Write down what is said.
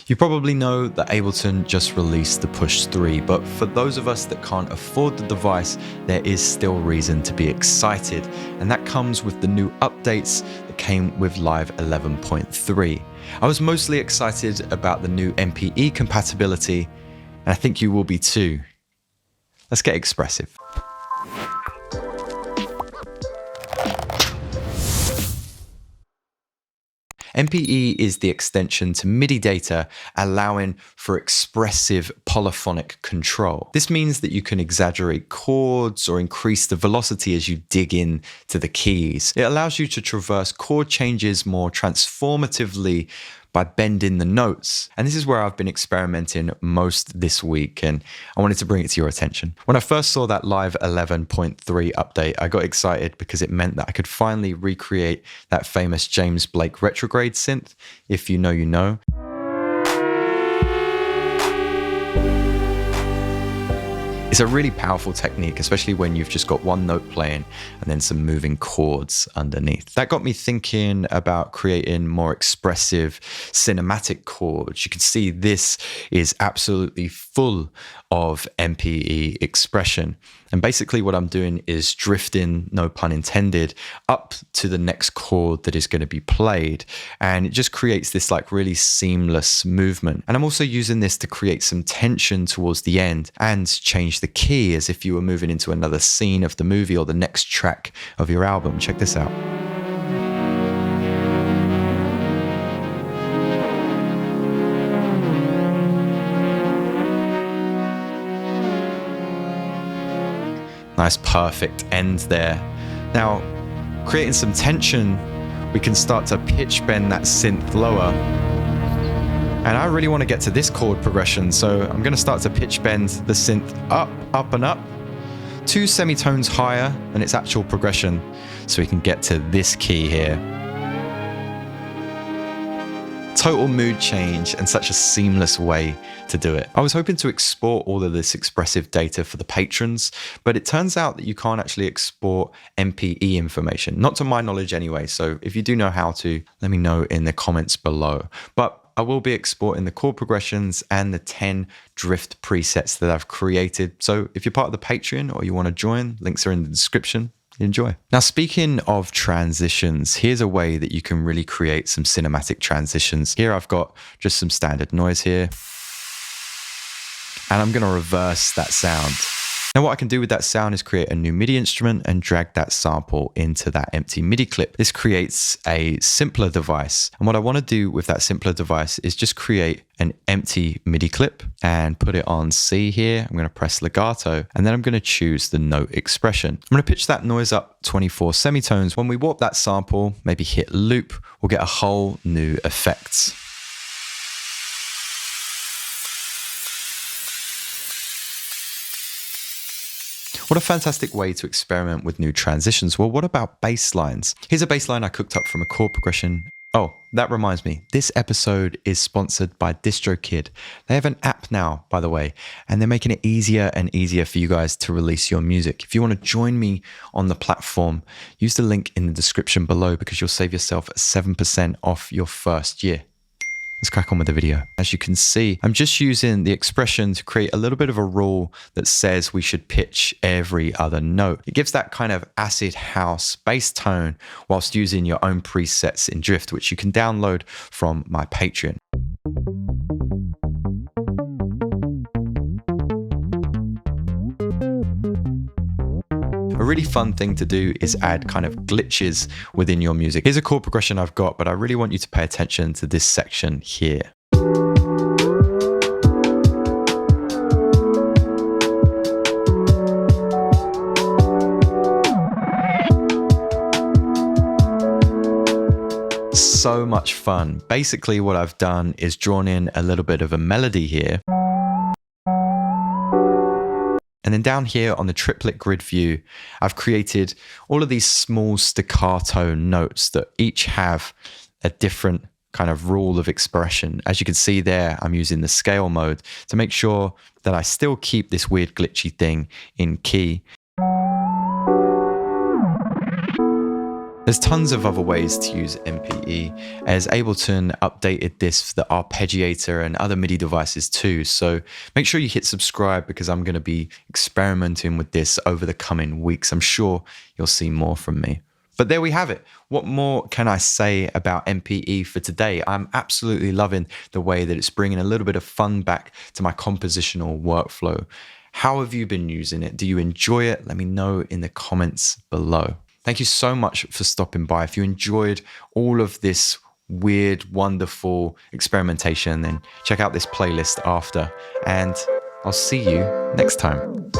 You probably know that Ableton just released the Push 3, but for those of us that can't afford the device, there is still reason to be excited, and that comes with the new updates that came with Live 11.3. I was mostly excited about the new MPE compatibility, and I think you will be too. Let's get expressive. MPE is the extension to MIDI data, allowing for expressive polyphonic control. This means that you can exaggerate chords or increase the velocity as you dig in to the keys. It allows you to traverse chord changes more transformatively by bending the notes. And this is where I've been experimenting most this week, and I wanted to bring it to your attention. When I first saw that Live 11.3 update, I got excited because it meant that I could finally recreate that famous James Blake retrograde synth. If you know, you know. It's a really powerful technique, especially when you've just got one note playing and then some moving chords underneath. That got me thinking about creating more expressive cinematic chords. You can see this is absolutely full of MPE expression. And basically what I'm doing is drifting, no pun intended, up to the next chord that is going to be played. And it just creates this like really seamless movement. And I'm also using this to create some tension towards the end and change the key as if you were moving into another scene of the movie or the next track of your album. Check this out. Nice, perfect end there. Now, creating some tension, we can start to pitch bend that synth lower. And I really want to get to this chord progression, so I'm going to start to pitch bend the synth up, up and up, 2 semitones higher than its actual progression, so we can get to this key here. Total mood change and such a seamless way to do it. I was hoping to export all of this expressive data for the patrons, but it turns out that you can't actually export MPE information, not to my knowledge anyway. So if you do know how to, let me know in the comments below. But I will be exporting the chord progressions and the 10 drift presets that I've created. So if you're part of the Patreon or you want to join, links are in the description. Enjoy. Now, speaking of transitions, here's a way that you can really create some cinematic transitions. Here I've got just some standard noise here, and I'm going to reverse that sound. Now, what I can do with that sound is create a new MIDI instrument and drag that sample into that empty MIDI clip. This creates a simpler device. And what I want to do with that simpler device is just create an empty MIDI clip and put it on C here. I'm going to press legato, and then I'm going to choose the note expression. I'm going to pitch that noise up 24 semitones. When we warp that sample, maybe hit loop, we'll get a whole new effect. What a fantastic way to experiment with new transitions. Well, what about bass lines? Here's a bass line I cooked up from a chord progression. Oh, that reminds me. This episode is sponsored by DistroKid. They have an app now, by the way, and they're making it easier and easier for you guys to release your music. If you want to join me on the platform, use the link in the description below because you'll save yourself 7% off your first year. Let's crack on with the video. As you can see, I'm just using the expression to create a little bit of a rule that says we should pitch every other note. It gives that kind of acid house bass tone whilst using your own presets in Drift, which you can download from my Patreon. A really fun thing to do is add kind of glitches within your music. Here's a chord progression I've got, but I really want you to pay attention to this section here. So much fun. Basically, what I've done is drawn in a little bit of a melody here. And then down here on the triplet grid view, I've created all of these small staccato notes that each have a different kind of rule of expression. As you can see there, I'm using the scale mode to make sure that I still keep this weird glitchy thing in key. There's tons of other ways to use MPE, as Ableton updated this for the arpeggiator and other MIDI devices too. So make sure you hit subscribe, because I'm going to be experimenting with this over the coming weeks. I'm sure you'll see more from me. But there we have it. What more can I say about MPE for today? I'm absolutely loving the way that it's bringing a little bit of fun back to my compositional workflow. How have you been using it? Do you enjoy it? Let me know in the comments below. Thank you so much for stopping by. If you enjoyed all of this weird, wonderful experimentation, then check out this playlist after, and I'll see you next time.